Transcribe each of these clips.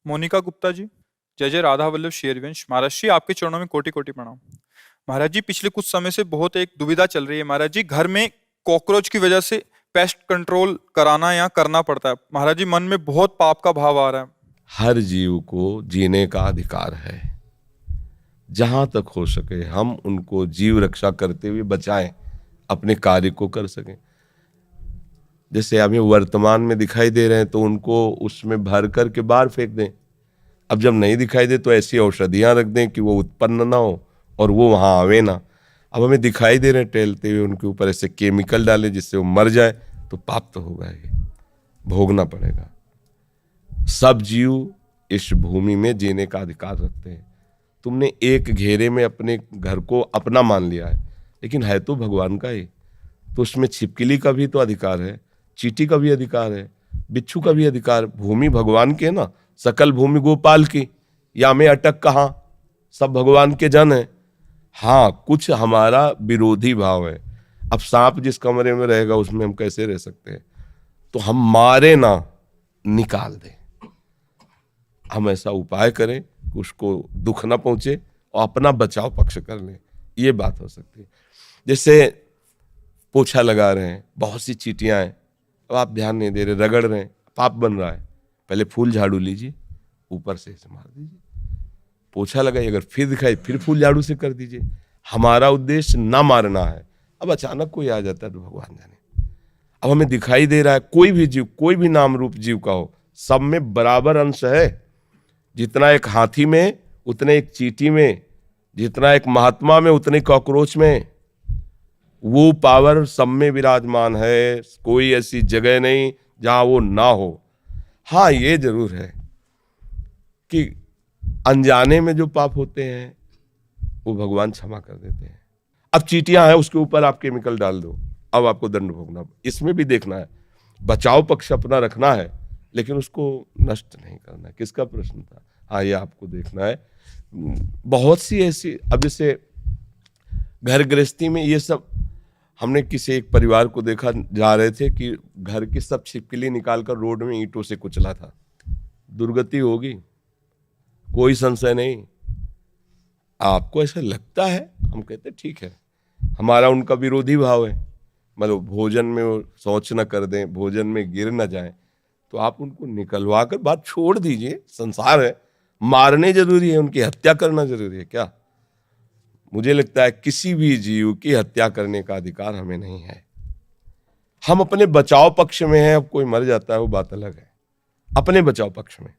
मोनिका गुप्ता जी, जय जय राधा वल्लभ शेरवंश। महाराज जी, आपके चरणों में कोटि कोटि प्रणाम। महाराज जी, पिछले कुछ समय से बहुत एक दुविधा चल रही है महाराज जी। घर में कॉकरोच की वजह से पेस्ट कंट्रोल कराना या करना पड़ता है महाराज जी। मन में बहुत पाप का भाव आ रहा है। हर जीव को जीने का अधिकार है। जहां तक हो सके हम उनको जीव रक्षा करते हुए बचाएं, अपने कार्य को कर सकें। जैसे हमें वर्तमान में दिखाई दे रहे हैं तो उनको उसमें भर करके बाहर फेंक दें। अब जब नहीं दिखाई दे तो ऐसी औषधियां रख दें कि वो उत्पन्न ना हो और वो वहां आवे ना। अब हमें दिखाई दे रहे हैं टहलते हुए, उनके ऊपर ऐसे केमिकल डालें जिससे वो मर जाए, तो पाप तो होगा, ये भोगना पड़ेगा। सब जीव इस भूमि में जीने का अधिकार रखते हैं। तुमने एक घेरे में अपने घर को अपना मान लिया है, लेकिन है तो भगवान का ही। तो उसमें छिपकली का भी तो अधिकार है, चींटी का भी अधिकार है, बिच्छू का भी अधिकार। भूमि भगवान के ना, सकल भूमि गोपाल की, या में अटक कहाँ, सब भगवान के जन है। हाँ, कुछ हमारा विरोधी भाव है। अब सांप जिस कमरे में रहेगा उसमें हम कैसे रह सकते हैं? तो हम मारे ना, निकाल दें। हम ऐसा उपाय करें कि उसको दुख ना पहुंचे और अपना बचाव पक्ष कर लें। ये बात हो सकती है। जैसे पोछा लगा रहे हैं, बहुत सी चींटियां हैं, अब आप ध्यान नहीं दे रहे, रगड़ रहे हैं, पाप बन रहा है। पहले फूल झाड़ू लीजिए, ऊपर से इसे मार दीजिए। पोछा लगाइए, अगर फिर दिखाई फिर फूल झाड़ू से कर दीजिए। हमारा उद्देश्य ना मारना है। अब अचानक कोई आ जाता है तो भगवान जाने। अब हमें दिखाई दे रहा है कोई भी जीव, कोई भी नाम रूप जीव का हो, सब में बराबर अंश है। जितना एक हाथी में उतने एक चींटी में, जितना एक महात्मा में उतने कॉकरोच में। वो पावर सब में विराजमान है। कोई ऐसी जगह नहीं जहां वो ना हो। हाँ, ये जरूर है कि अनजाने में जो पाप होते हैं वो भगवान क्षमा कर देते हैं। अब चींटियां हैं, उसके ऊपर आप केमिकल डाल दो, अब आपको दंड भोगना। इसमें भी देखना है, बचाव पक्ष अपना रखना है, लेकिन उसको नष्ट नहीं करना है। किसका प्रश्न था? हाँ, ये आपको देखना है। बहुत सी ऐसी, अब जैसे घर गृहस्थी में ये सब, हमने किसी एक परिवार को देखा, जा रहे थे कि घर की सब छिपकली निकालकर रोड में ईंटों से कुचला था। दुर्गति होगी, कोई संशय नहीं। आपको ऐसा लगता है, हम कहते ठीक है, हमारा उनका विरोधी भाव है। मतलब भोजन में वो शौच न कर दें, भोजन में गिर न जाएं, तो आप उनको निकलवा कर बात छोड़ दीजिए। संसार है, मारने जरूरी है, उनकी हत्या करना जरूरी है क्या? मुझे लगता है किसी भी जीव की हत्या करने का अधिकार हमें नहीं है। हम अपने बचाव पक्ष में हैं। अब कोई मर जाता है वो बात अलग है, अपने बचाव पक्ष में।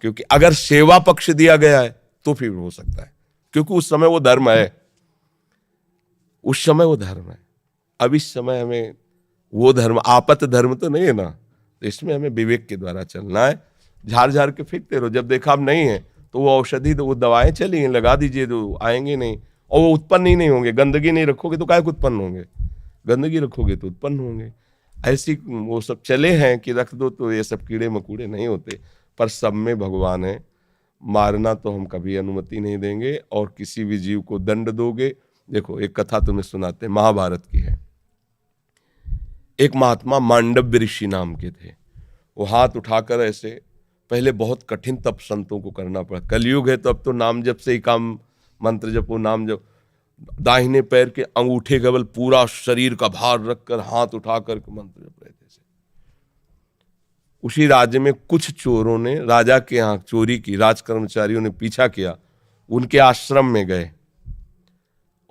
क्योंकि अगर सेवा पक्ष दिया गया है तो फिर हो सकता है, क्योंकि उस समय वो धर्म है, उस समय वो धर्म है। अब इस समय हमें वो धर्म, आपत धर्म तो नहीं है ना, तो इसमें हमें विवेक के द्वारा चलना है। झाड़ झाड़ के फेंकते रहो, जब देखा अब नहीं है तो वो औषधि, तो वो दवाएं चली हैं, लगा दीजिए, तो आएंगे नहीं और वो उत्पन्न ही नहीं होंगे। गंदगी नहीं रखोगे तो काहे को उत्पन्न होंगे? गंदगी रखोगे तो उत्पन्न होंगे। ऐसी वो सब चले हैं कि रख दो तो ये सब कीड़े मकूड़े नहीं होते। पर सब में भगवान है। मारना तो हम कभी अनुमति नहीं देंगे। और किसी भी जीव को दंड दोगे, देखो एक कथा तुम्हें सुनाते हैं, महाभारत की है। एक महात्मा मांडव्य ऋषि नाम के थे। वो हाथ उठाकर ऐसे, पहले बहुत कठिन तप संतों को करना पड़ा। कलयुग है तो अब तो नाम जप से ही काम, मंत्र जपो, नाम जप। दाहिने पैर के अंगूठे केवल पूरा शरीर का भार रखकर हाथ उठाकर मंत्र जप रहे थे। उसी राज्य में कुछ चोरों ने राजा के यहाँ चोरी की, राज कर्मचारियों ने पीछा किया, उनके आश्रम में गए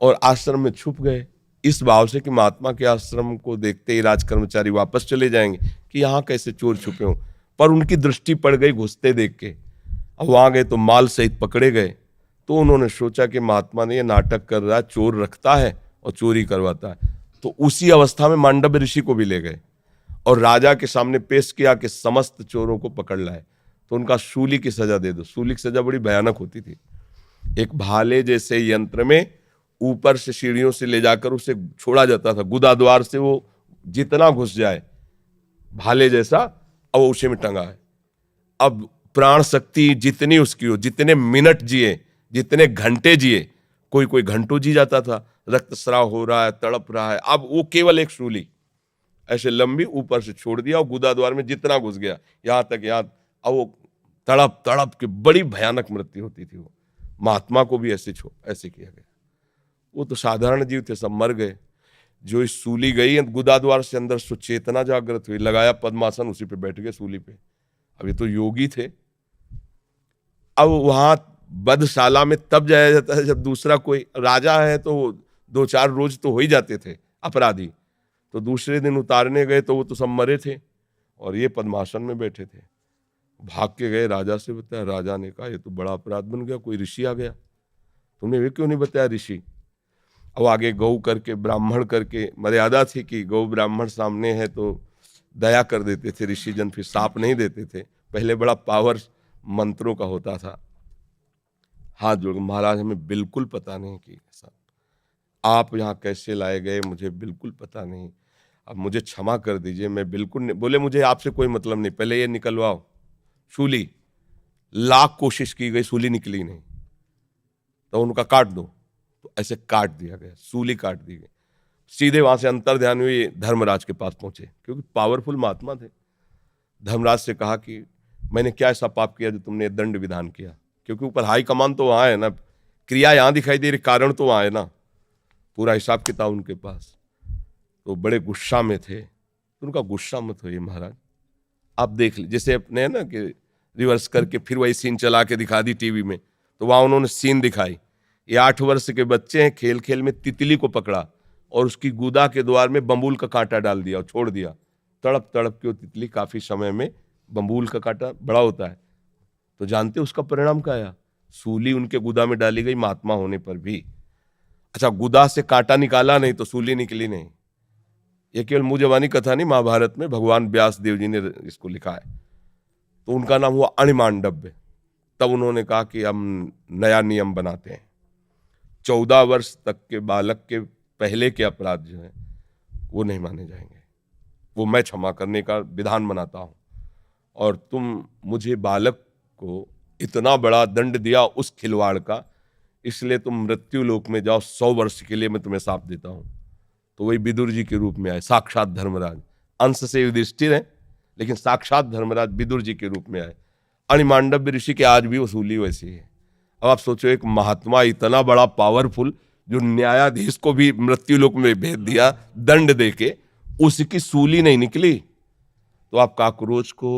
और आश्रम में छुप गए, इस भाव से कि महात्मा के आश्रम को देखते ही राज कर्मचारी वापस चले जाएंगे कि यहाँ कैसे चोर छुपे हों। पर उनकी दृष्टि पड़ गई घुसते देख के। अब वहां गए तो माल सहित पकड़े गए। तो उन्होंने सोचा कि महात्मा ने ये नाटक कर रहा है, चोर रखता है और चोरी करवाता है। तो उसी अवस्था में मांडव्य ऋषि को भी ले गए और राजा के सामने पेश किया कि समस्त चोरों को पकड़ लाए तो उनका सूली की सजा दे दो। सूली की सजा बड़ी भयानक होती थी। एक भाले जैसे यंत्र में ऊपर से सीढ़ियों से ले जाकर उसे छोड़ा जाता था, गुदा द्वार से वो जितना घुस जाए भाले जैसा, अब वो उसे में टंगा है। अब प्राण शक्ति जितनी उसकी हो, जितने मिनट जिए, जितने घंटे जिए, कोई कोई घंटों जी जाता था, रक्तस्राव हो रहा है, तड़प रहा है। अब वो केवल एक सूली ऐसे लंबी ऊपर से छोड़ दिया और गुदा द्वार में जितना घुस गया, यहां तक, यहां, अब वो तड़प तड़प के बड़ी भयानक मृत्यु होती थी वो। महात्मा को भी ऐसे किया गया। वो तो साधारण जीव थे, सब मर गए। जो इस सूली गई गुदा द्वार से अंदर सुचेतना जागृत हुई, लगाया पद्मासन, उसी पे बैठ गए सूली पे। अब ये तो योगी थे। अब वहां बधशाला में तब जाया जाता है जब दूसरा कोई राजा है, तो 2-4 रोज तो हो ही जाते थे अपराधी, तो दूसरे दिन उतारने गए तो वो तो सब मरे थे और ये पद्मासन में बैठे थे। भाग के गए, राजा से बताया। राजा ने कहा ये तो बड़ा अपराध बन गया, कोई ऋषि आ गया, तुमने वे क्यों नहीं बताया ऋषि। अब आगे गौ करके ब्राह्मण करके मर्यादा थी कि गौ ब्राह्मण सामने है तो दया कर देते थे ऋषि जन, फिर साप नहीं देते थे। पहले बड़ा पावर मंत्रों का होता था। हाथ जोड़, महाराज हमें बिल्कुल पता नहीं कि ऐसा आप यहाँ कैसे लाए गए, मुझे बिल्कुल पता नहीं, अब मुझे क्षमा कर दीजिए, मैं बिल्कुल नहीं। बोले मुझे आपसे कोई मतलब नहीं, पहले ये निकलवाओ सूली। लाख कोशिश की गई, सूली निकली नहीं, तो उनका काट दो, तो ऐसे काट दिया गया, सूली काट दी गई। सीधे वहां से अंतर्ध्यान हुई, धर्मराज के पास पहुंचे, क्योंकि पावरफुल महात्मा थे। धर्मराज से कहा कि मैंने क्या ऐसा पाप किया जो तुमने दंड विधान किया, क्योंकि ऊपर हाई कमान तो वहां है ना, क्रिया यहां दिखाई दे रही, कारण तो वहां है ना, पूरा हिसाब किताब उनके पास। तो बड़े गुस्सा में थे। तो उनका गुस्सा मत होइए महाराज, आप देख लीजिए। जैसे अपने है ना कि रिवर्स करके फिर वही सीन चला के दिखा दी टीवी में, तो वहां उन्होंने सीन दिखाई। ये 8 वर्ष के बच्चे हैं, खेल खेल में तितली को पकड़ा और उसकी गुदा के द्वार में बम्बूल का कांटा डाल दिया और छोड़ दिया। तड़प तड़प के वो तितली, काफी समय में बम्बूल का कांटा बड़ा होता है, तो जानते उसका परिणाम क्या आया, सूली उनके गुदा में डाली गई महात्मा होने पर भी। अच्छा, गुदा से कांटा निकाला नहीं तो सूली निकली नहीं। ये केवल मुंह जबानी कथा नहीं, महाभारत में भगवान व्यास देव जी ने इसको लिखा है। तो उनका नाम हुआ अणिमांडव्य। तब उन्होंने कहा कि हम नया नियम बनाते हैं, 14 वर्ष तक के बालक के पहले के अपराध जो है वो नहीं माने जाएंगे, वो मैं क्षमा करने का विधान बनाता हूं। और तुम मुझे बालक को इतना बड़ा दंड दिया उस खिलवाड़ का, इसलिए तुम मृत्यु लोक में जाओ, 100 वर्ष के लिए मैं तुम्हें शाप देता हूं। तो वही विदुर जी के रूप में आए, साक्षात धर्मराज। अंश से युधिष्ठिर हैं, लेकिन साक्षात धर्मराज विदुर जी के रूप में आए। अणिमांडव्य ऋषि के आज भी वसूली वैसी है। अब आप सोचो, एक महात्मा इतना बड़ा पावरफुल, जो न्यायाधीश को भी मृत्यु लोक में भेज दिया दंड देके, उसकी सूली नहीं निकली, तो आप काकरोच को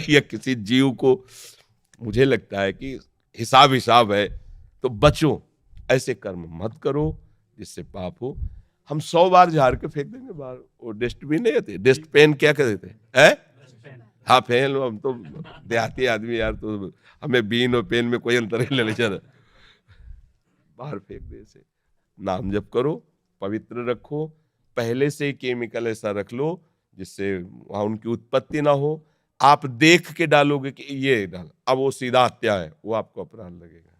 या किसी जीव को, मुझे लगता है कि हिसाब है, तो बचो, ऐसे कर्म मत करो जिससे पाप हो। हम 100 बार झाड़ के फेंक देंगे बाहर, वो डस्टबिन नहीं होते, डस्ट पेन क्या कहते हैं, हाँ फेन। हम तो देहाती आदमी यार, तो हमें बीन और पेन में कोई अंतर नहीं ले चल, बाहर फेंक दे। से नाम जप करो, पवित्र रखो, पहले से ही केमिकल ऐसा रख लो जिससे वहां उनकी उत्पत्ति ना हो। आप देख के डालोगे कि ये डाल, अब वो सीधा हत्या है, वो आपको अपराध लगेगा।